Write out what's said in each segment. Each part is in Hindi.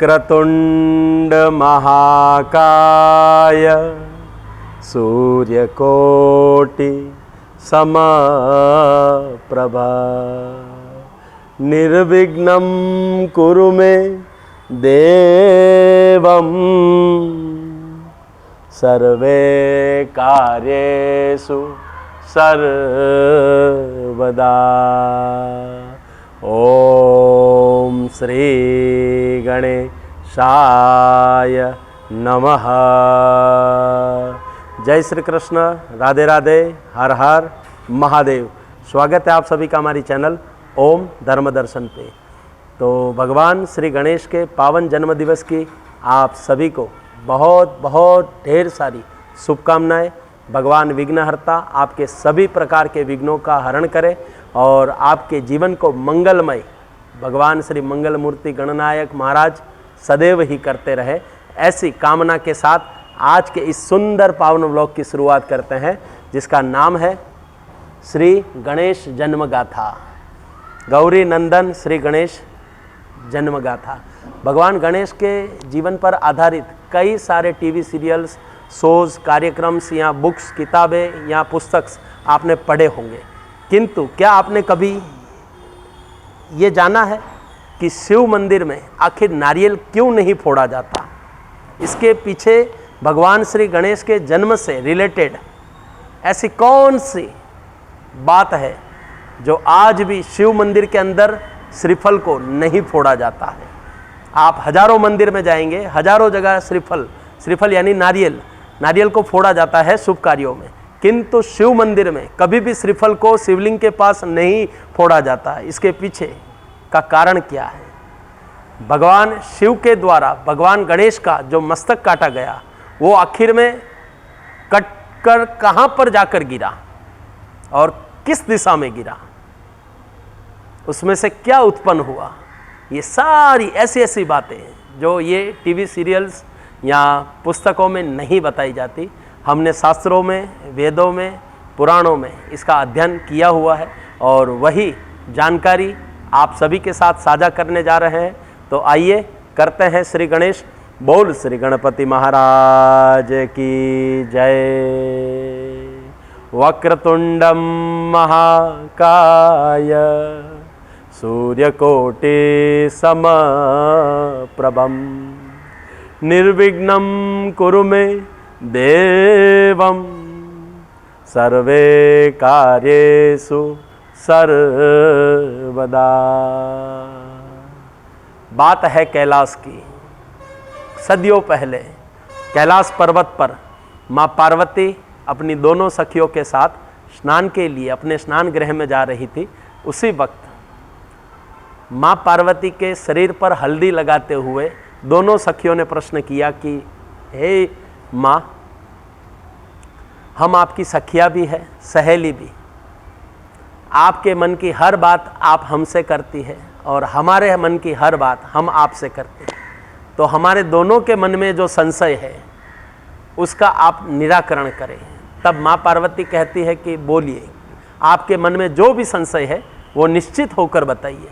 वक्रतुंड महाकाय सूर्यकोटि समप्रभा निर्विघ्नं कुरु मे देवं सर्वे कार्येषु सर्वदा। ओम श्री गणेशाय नमः। जय श्री कृष्ण, राधे राधे, हर हर महादेव। स्वागत है आप सभी का हमारी चैनल ओम धर्म दर्शन पे। तो भगवान श्री गणेश के पावन जन्म दिवस की आप सभी को बहुत बहुत ढेर सारी शुभकामनाएं। भगवान विघ्नहर्ता आपके सभी प्रकार के विघ्नों का हरण करे और आपके जीवन को मंगलमय भगवान श्री मंगल मूर्ति गणनायक महाराज सदैव ही करते रहे। ऐसी कामना के साथ आज के इस सुंदर पावन व्लॉग की शुरुआत करते हैं, जिसका नाम है श्री गणेश जन्म गाथा। गौरी नंदन श्री गणेश जन्म गाथा। भगवान गणेश के जीवन पर आधारित कई सारे टीवी सीरियल्स, शोज़, कार्यक्रम्स या बुक्स, किताबें या पुस्तक आपने पढ़े होंगे, किंतु क्या आपने कभी ये जाना है कि शिव मंदिर में आखिर नारियल क्यों नहीं फोड़ा जाता? इसके पीछे भगवान श्री गणेश के जन्म से रिलेटेड ऐसी कौन सी बात है जो आज भी शिव मंदिर के अंदर श्रीफल को नहीं फोड़ा जाता है? आप हजारों मंदिर में जाएंगे, हजारों जगह श्रीफल यानी नारियल को फोड़ा जाता है शुभ कार्यों में, किंतु शिव मंदिर में कभी भी श्रीफल को शिवलिंग के पास नहीं फोड़ा जाता है। इसके पीछे का कारण क्या है? भगवान शिव के द्वारा भगवान गणेश का जो मस्तक काटा गया, वो आखिर में कट कर कहाँ पर जाकर गिरा और किस दिशा में गिरा, उसमें से क्या उत्पन्न हुआ? ये सारी ऐसी बातें जो ये टीवी सीरियल्स या पुस्तकों में नहीं बताई जाती, हमने शास्त्रों में, वेदों में, पुराणों में इसका अध्ययन किया हुआ है और वही जानकारी आप सभी के साथ साझा करने जा रहे हैं। तो आइए करते हैं श्री गणेश बोल श्री गणपति महाराज की जय। वक्रतुंडम महाकाय सूर्यकोटि समप्रभं निर्विघ्नं कुरु मे देवं सर्वे कार्येषु सर्वदा। बात है कैलाश की। सदियों पहले कैलाश पर्वत पर माँ पार्वती अपनी दोनों सखियों के साथ स्नान के लिए अपने स्नान गृह में जा रही थी। उसी वक्त माँ पार्वती के शरीर पर हल्दी लगाते हुए दोनों सखियों ने प्रश्न किया कि हे माँ, हम आपकी सखिया भी है, सहेली भी। आपके मन की हर बात आप हमसे करती है और हमारे मन की हर बात हम आपसे करते हैं, तो हमारे दोनों के मन में जो संशय है उसका आप निराकरण करें। तब माँ पार्वती कहती है कि बोलिए, आपके मन में जो भी संशय है वो निश्चित होकर बताइए।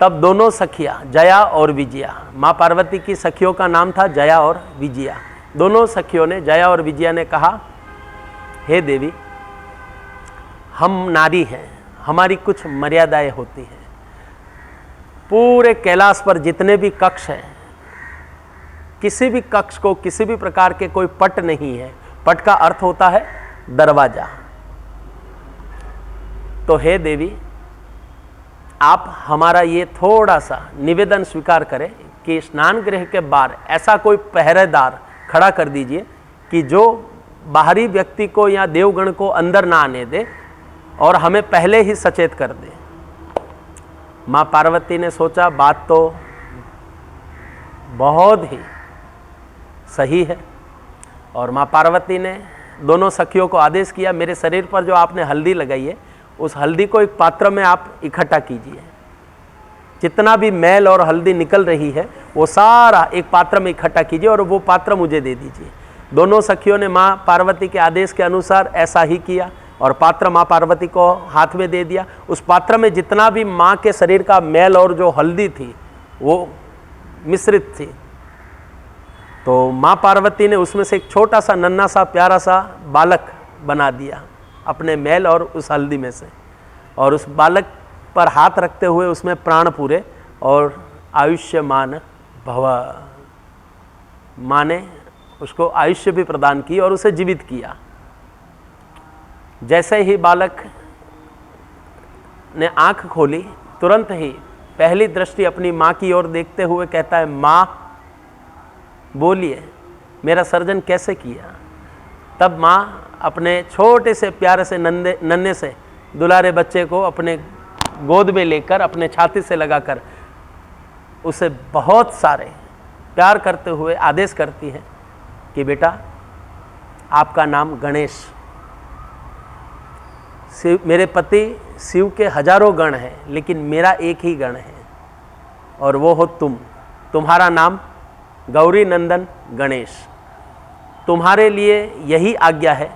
तब दोनों सखियाँ जया और विजया, माँ पार्वती की सखियों का नाम था जया और विजया, दोनों सखियों ने, जया और विजया ने कहा, हे देवी, हम नारी हैं, हमारी कुछ मर्यादाएं होती हैं। पूरे कैलाश पर जितने भी कक्ष हैं, किसी भी कक्ष को किसी भी प्रकार के कोई पट नहीं है। पट का अर्थ होता है दरवाजा। तो हे देवी, आप हमारा ये थोड़ा सा निवेदन स्वीकार करें कि स्नान गृह के बाहर ऐसा कोई पहरेदार खड़ा कर दीजिए कि जो बाहरी व्यक्ति को या देवगण को अंदर ना आने दे और हमें पहले ही सचेत कर दे। माँ पार्वती ने सोचा बात तो बहुत ही सही है, और माँ पार्वती ने दोनों सखियों को आदेश किया, मेरे शरीर पर जो आपने हल्दी लगाई है उस हल्दी को एक पात्र में आप इकट्ठा कीजिए। जितना भी मैल और हल्दी निकल रही है वो सारा एक पात्र में इकट्ठा कीजिए और वो पात्र मुझे दे दीजिए। दोनों सखियों ने माँ पार्वती के आदेश के अनुसार ऐसा ही किया और पात्र माँ पार्वती को हाथ में दे दिया। उस पात्र में जितना भी माँ के शरीर का मैल और जो हल्दी थी वो मिश्रित थी। तो माँ पार्वती ने उसमें से एक छोटा सा नन्हा सा प्यारा सा बालक बना दिया अपने मैल और उस हल्दी में से, और उस बालक पर हाथ रखते हुए उसमें प्राण पूरे और आयुष्यमान भव, माँ ने उसको आयुष्य भी प्रदान की और उसे जीवित किया। जैसे ही बालक ने आंख खोली, तुरंत ही पहली दृष्टि अपनी माँ की ओर देखते हुए कहता है, माँ बोलिए मेरा सर्जन कैसे किया। तब माँ अपने छोटे से प्यारे से नन्हे से दुलारे बच्चे को अपने गोद में लेकर अपने छाती से लगाकर उसे बहुत सारे प्यार करते हुए आदेश करती है कि बेटा आपका नाम गणेश। शिव, मेरे पति शिव के हजारों गण हैं, लेकिन मेरा एक ही गण है और वो हो तुम। तुम्हारा नाम गौरी नंदन गणेश। तुम्हारे लिए यही आज्ञा है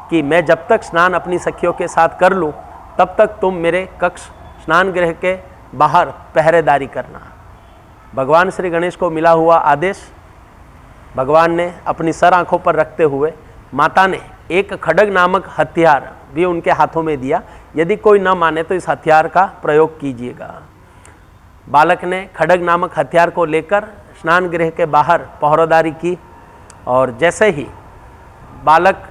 कि मैं जब तक स्नान अपनी सखियों के साथ कर लूँ तब तक तुम मेरे कक्ष स्नान गृह के बाहर पहरेदारी करना। भगवान श्री गणेश को मिला हुआ आदेश भगवान ने अपनी सर आंखों पर रखते हुए माता ने एक खड्ग नामक हथियार भी उनके हाथों में दिया। यदि कोई न माने तो इस हथियार का प्रयोग कीजिएगा। बालक ने खड्ग नामक हथियार को लेकर स्नान गृह के बाहर पहरेदारी की, और जैसे ही बालक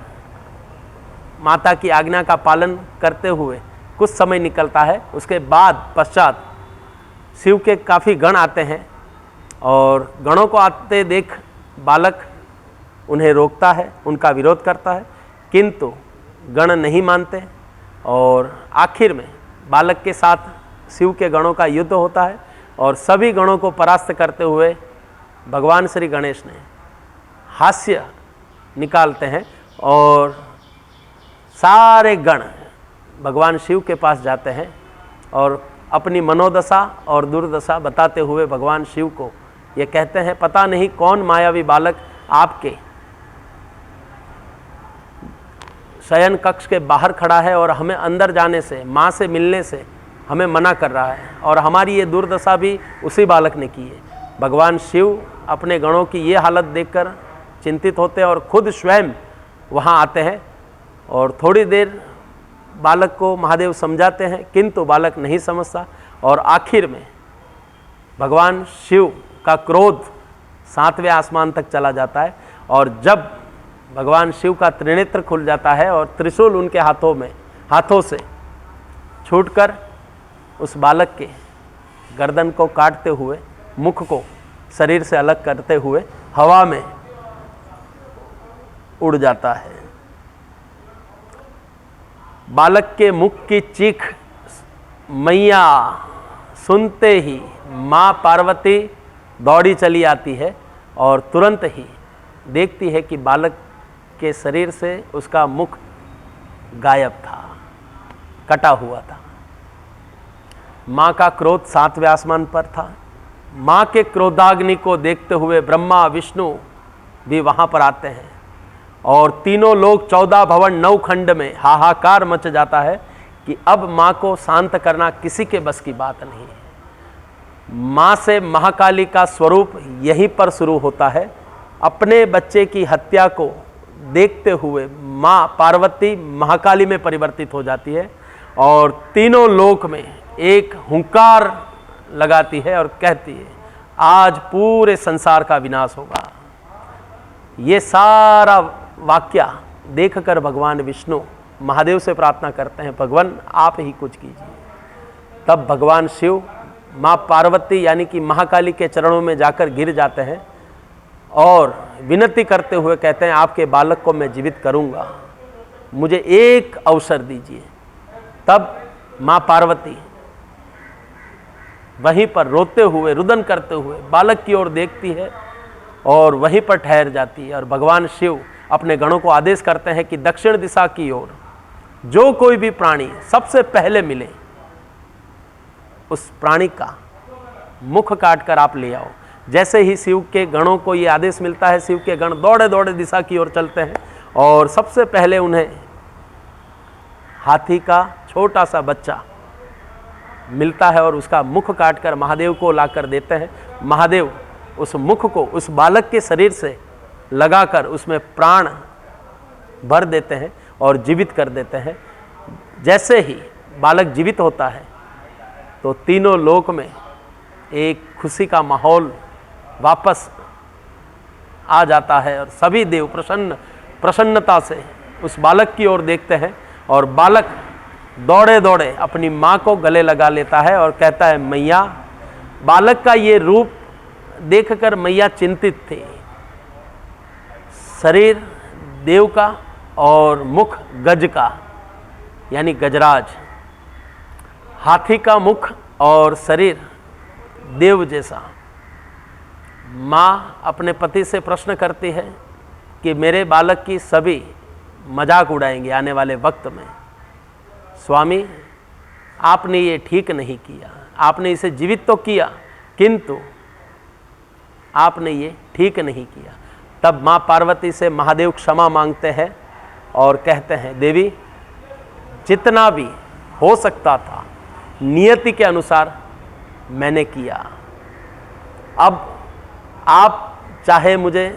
माता की आज्ञा का पालन करते हुए कुछ समय निकलता है, उसके बाद पश्चात शिव के काफ़ी गण आते हैं और गणों को आते देख बालक उन्हें रोकता है, उनका विरोध करता है, किंतु गण नहीं मानते और आखिर में बालक के साथ शिव के गणों का युद्ध होता है और सभी गणों को परास्त करते हुए भगवान श्री गणेश ने हास्य निकालते हैं और सारे गण भगवान शिव के पास जाते हैं और अपनी मनोदशा और दुर्दशा बताते हुए भगवान शिव को ये कहते हैं, पता नहीं कौन मायावी बालक आपके शयन कक्ष के बाहर खड़ा है और हमें अंदर जाने से, माँ से मिलने से हमें मना कर रहा है, और हमारी ये दुर्दशा भी उसी बालक ने की है। भगवान शिव अपने गणों की ये हालत देखकर चिंतित होते हैं और खुद स्वयं वहाँ आते हैं और थोड़ी देर बालक को महादेव समझाते हैं, किंतु बालक नहीं समझता और आखिर में भगवान शिव का क्रोध 7वें आसमान तक चला जाता है। और जब भगवान शिव का त्रिनेत्र खुल जाता है और त्रिशूल उनके हाथों से छूटकर उस बालक के गर्दन को काटते हुए, मुख को शरीर से अलग करते हुए हवा में उड़ जाता है। बालक के मुख की चीख मैया सुनते ही माँ पार्वती दौड़ी चली आती है और तुरंत ही देखती है कि बालक के शरीर से उसका मुख गायब था, कटा हुआ था। माँ का क्रोध 7वें आसमान पर था। माँ के क्रोधाग्नि को देखते हुए ब्रह्मा विष्णु भी वहाँ पर आते हैं और तीनों लोग 14 भवन 9 खंड में हाहाकार मच जाता है कि अब माँ को शांत करना किसी के बस की बात नहीं है। माँ से महाकाली का स्वरूप यहीं पर शुरू होता है। अपने बच्चे की हत्या को देखते हुए माँ पार्वती महाकाली में परिवर्तित हो जाती है और तीनों लोक में एक हुंकार लगाती है और कहती है, आज पूरे संसार का विनाश होगा। ये सारा वाक्या देखकर भगवान विष्णु महादेव से प्रार्थना करते हैं, भगवान आप ही कुछ कीजिए। तब भगवान शिव माँ पार्वती यानी कि महाकाली के चरणों में जाकर गिर जाते हैं और विनती करते हुए कहते हैं, आपके बालक को मैं जीवित करूंगा, मुझे एक अवसर दीजिए। तब माँ पार्वती वहीं पर रोते हुए, रुदन करते हुए बालक की ओर देखती है और वहीं पर ठहर जाती है। और भगवान शिव अपने गणों को आदेश करते हैं कि दक्षिण दिशा की ओर जो कोई भी प्राणी सबसे पहले मिले, उस प्राणी का मुख काटकर आप ले आओ। जैसे ही शिव के गणों को ये आदेश मिलता है, शिव के गण दौड़े दौड़े दिशा की ओर चलते हैं और सबसे पहले उन्हें हाथी का छोटा सा बच्चा मिलता है और उसका मुख काटकर महादेव को लाकर देते हैं। महादेव उस मुख को उस बालक के शरीर से लगाकर उसमें प्राण भर देते हैं और जीवित कर देते हैं। जैसे ही बालक जीवित होता है तो तीनों लोक में एक खुशी का माहौल वापस आ जाता है और सभी देव प्रसन्नता से उस बालक की ओर देखते हैं और बालक दौड़े दौड़े अपनी माँ को गले लगा लेता है और कहता है मैया। बालक का ये रूप देखकर मैया चिंतित थी। शरीर देव का और मुख गज का यानी गजराज, हाथी का मुख और शरीर देव जैसा। माँ अपने पति से प्रश्न करती है कि मेरे बालक की सभी मजाक उड़ाएंगे आने वाले वक्त में। स्वामी, आपने ये ठीक नहीं किया, आपने इसे जीवित तो किया किंतु आपने ये ठीक नहीं किया। तब माँ पार्वती से महादेव क्षमा मांगते हैं और कहते हैं देवी, जितना भी हो सकता था नियति के अनुसार मैंने किया। अब आप चाहे मुझे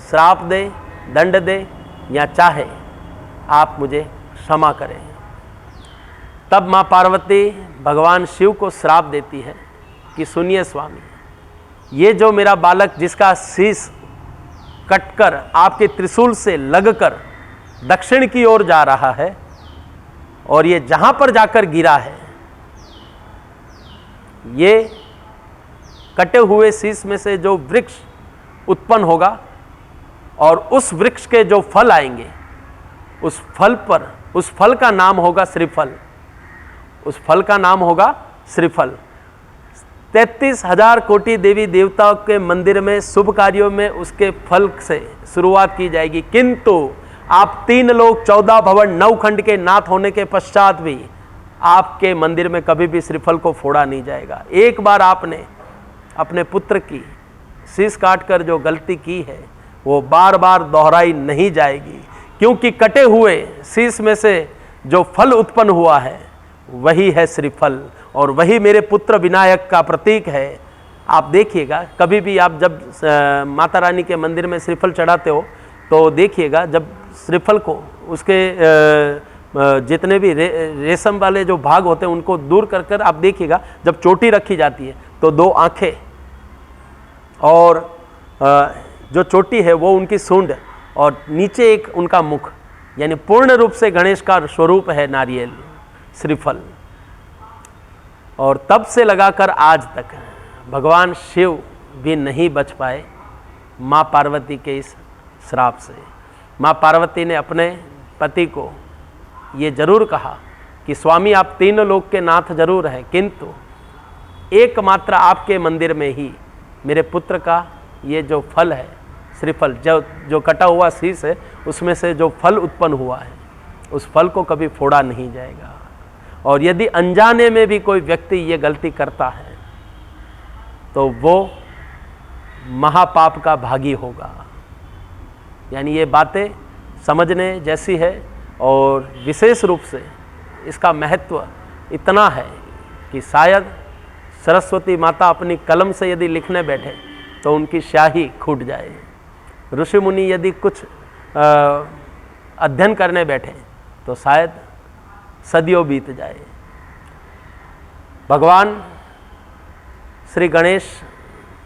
श्राप दे, दंड दे या चाहे आप मुझे क्षमा करें। तब माँ पार्वती भगवान शिव को श्राप देती है कि सुनिए स्वामी, ये जो मेरा बालक जिसका शीश कटकर आपके त्रिशूल से लगकर दक्षिण की ओर जा रहा है और ये जहाँ पर जाकर गिरा है, ये कटे हुए शीश में से जो वृक्ष उत्पन्न होगा और उस वृक्ष के जो फल आएंगे उस फल का नाम होगा श्रीफल। उस फल का नाम होगा श्रीफल। 33,000 कोटि देवी देवताओं के मंदिर में शुभ कार्यों में उसके फल से शुरुआत की जाएगी, किंतु आप 3 लोक 14 भवन 9 खंड के नाथ होने के पश्चात भी आपके मंदिर में कभी भी श्रीफल को फोड़ा नहीं जाएगा। एक बार आपने अपने पुत्र की शीश काटकर जो गलती की है वो बार बार दोहराई नहीं जाएगी, क्योंकि कटे हुए शीश में से जो फल उत्पन्न हुआ है वही है श्रीफल और वही मेरे पुत्र विनायक का प्रतीक है। आप देखिएगा, कभी भी आप जब माता रानी के मंदिर में श्रीफल चढ़ाते हो तो देखिएगा, जब श्रीफल को उसके जितने भी रेशम वाले जो भाग होते हैं उनको दूर कर कर आप देखिएगा, जब चोटी रखी जाती है तो 2 आंखें और जो चोटी है वो उनकी सूंड और नीचे एक उनका मुख, यानी पूर्ण रूप से गणेश का स्वरूप है नारियल श्रीफल। और तब से लगाकर आज तक भगवान शिव भी नहीं बच पाए माँ पार्वती के इस श्राप से। माँ पार्वती ने अपने पति को ये जरूर कहा कि स्वामी, आप 3 लोक के नाथ जरूर हैं, किंतु एकमात्र आपके मंदिर में ही मेरे पुत्र का ये जो फल है श्रीफल, जो कटा हुआ शीश है उसमें से जो फल उत्पन्न हुआ है उस फल को कभी फोड़ा नहीं जाएगा। और यदि अनजाने में भी कोई व्यक्ति ये गलती करता है तो वो महापाप का भागी होगा। यानी ये बातें समझने जैसी है और विशेष रूप से इसका महत्व इतना है कि शायद सरस्वती माता अपनी कलम से यदि लिखने बैठे तो उनकी स्याही छूट जाए। ऋषि मुनि यदि कुछ अध्ययन करने बैठे तो शायद सदियों बीत जाए। भगवान श्री गणेश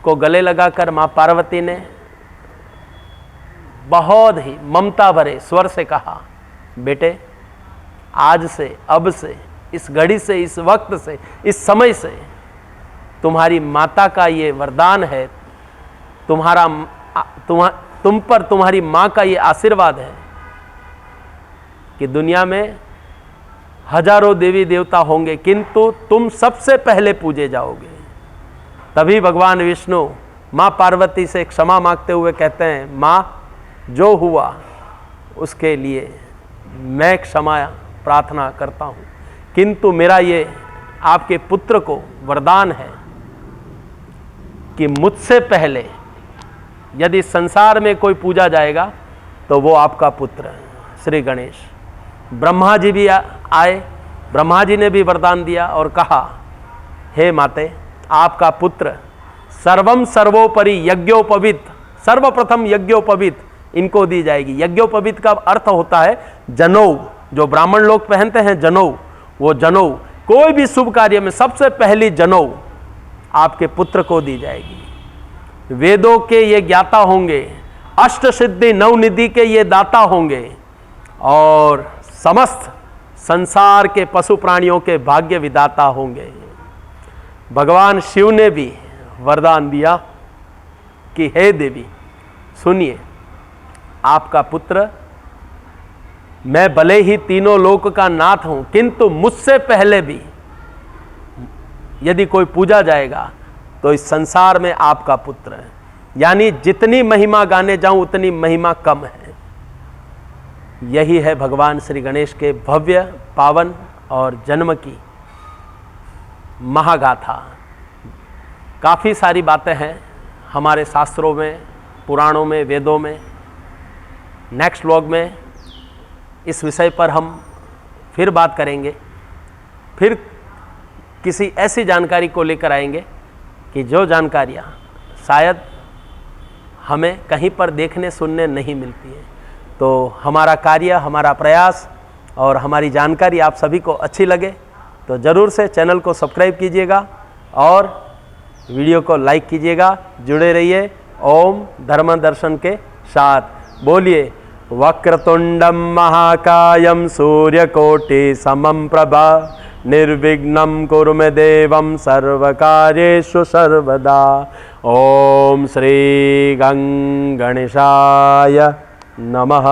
को गले लगाकर माँ पार्वती ने बहुत ही ममता भरे स्वर से कहा, बेटे, आज से, अब से, इस घड़ी से, इस वक्त से, इस समय से तुम्हारी माता का ये वरदान है, तुम पर तुम्हारी माँ का ये आशीर्वाद है कि दुनिया में हजारों देवी देवता होंगे किंतु तुम सबसे पहले पूजे जाओगे। तभी भगवान विष्णु माँ पार्वती से क्षमा मांगते हुए कहते हैं, माँ, जो हुआ उसके लिए मैं क्षमा प्रार्थना करता हूँ, किंतु मेरा ये आपके पुत्र को वरदान है कि मुझसे पहले यदि संसार में कोई पूजा जाएगा तो वो आपका पुत्र श्री गणेश। ब्रह्मा जी भी आए, ब्रह्मा जी ने भी वरदान दिया और कहा हे माते, आपका पुत्र सर्वम सर्वोपरि यज्ञोपवीत, सर्वप्रथम यज्ञोपवीत इनको दी जाएगी। यज्ञोपवीत का अर्थ होता है जनौ, जो ब्राह्मण लोग पहनते हैं जनौ, वो जनौ कोई भी शुभ कार्य में सबसे पहली जनौ आपके पुत्र को दी जाएगी। वेदों के ये ज्ञाता होंगे, अष्ट सिद्धि नवनिधि के ये दाता होंगे और समस्त संसार के पशु प्राणियों के भाग्य विदाता होंगे। भगवान शिव ने भी वरदान दिया कि हे देवी सुनिए, आपका पुत्र, मैं भले ही तीनों लोक का नाथ हूं, किंतु मुझसे पहले भी यदि कोई पूजा जाएगा तो इस संसार में आपका पुत्र है। यानी जितनी महिमा गाने जाऊं उतनी महिमा कम है। यही है भगवान श्री गणेश के भव्य पावन और जन्म की महागाथा। काफ़ी सारी बातें हैं हमारे शास्त्रों में, पुराणों में, वेदों में। नेक्स्ट व्लॉग में इस विषय पर हम फिर बात करेंगे, फिर किसी ऐसी जानकारी को लेकर आएंगे कि जो जानकारियाँ शायद हमें कहीं पर देखने सुनने नहीं मिलती है। तो हमारा कार्य, हमारा प्रयास और हमारी जानकारी आप सभी को अच्छी लगे तो ज़रूर से चैनल को सब्सक्राइब कीजिएगा और वीडियो को लाइक कीजिएगा। जुड़े रहिए ओम धर्म दर्शन के साथ। बोलिए वक्रतुंडम महाकायम सूर्यकोटि समम प्रभा निर्विघ्नं कुरु मे देवं सर्वकार्येषु सर्वदा। ओम श्री गणेशाय नमः।